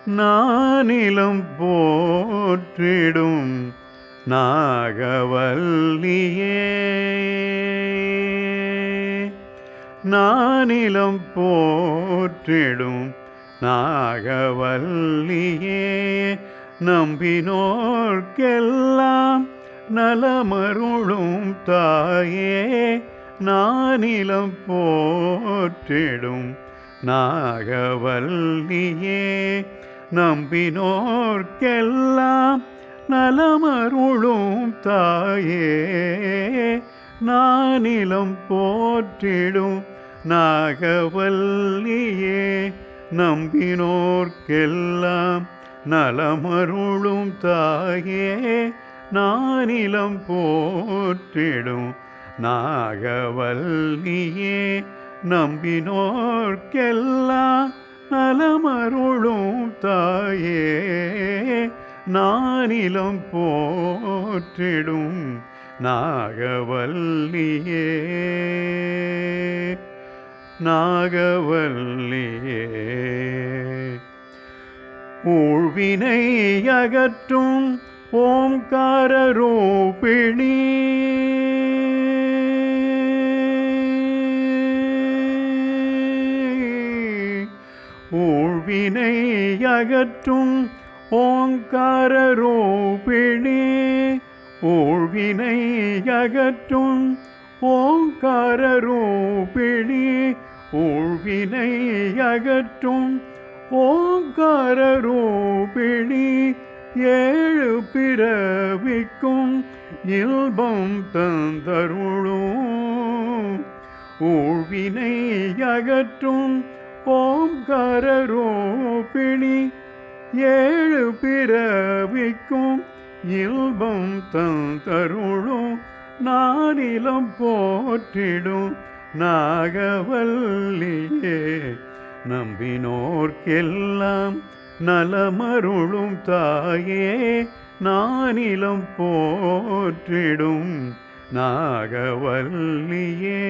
நானிலம் போற்றிடும் நாகவல்லியே. நானிலம் போற்றிடும் நாகவல்லியே, நம்பினோர்க்கெல்லாம் நலமருளும் தாயே. நானிலம் போற்றிடும் நாகவல்லியே, நம்பினோர்க்கெல்லாம் நலமருளும் தாயே. நானிலம் போற்றிடும் நாகவல்லியே, நம்பினோர்க்கெல்லாம் நலமருளும் தாயே. நானிலம் போற்றிடும் நாகவல்லியே, நம்பினோர்க்கெல்லாம் நலமருளும் தாயே. நானிலம் போற்றிடும் நாகவல்லியே. நாகவல்லியே, ஊழ்வினை அகற்றும் ஓம்கார ரூபிணி. ஊழ்வினை அகற்றும் ஓங்கார ரூபிணி. ஊழ்வினை அகற்றும் ஓங்கார ரூபிணி. ஊழ்வினை அகற்றும் ஓங்கார ரூபிணி. ஏழு பிறவிக்கும் இல்பம் தந்தருளும். ஊழ்வினை அகற்றும் ஓங்கார ரூபிணி. ஏழு பிறவிக்கும் இல்பம் தந்தருளும். நானிலம் போற்றிடும் நாகவல்லியே, நம்பினோர்க்கெல்லாம் நலமருளும் தாயே. நானிலம் போற்றிடும் நாகவல்லியே.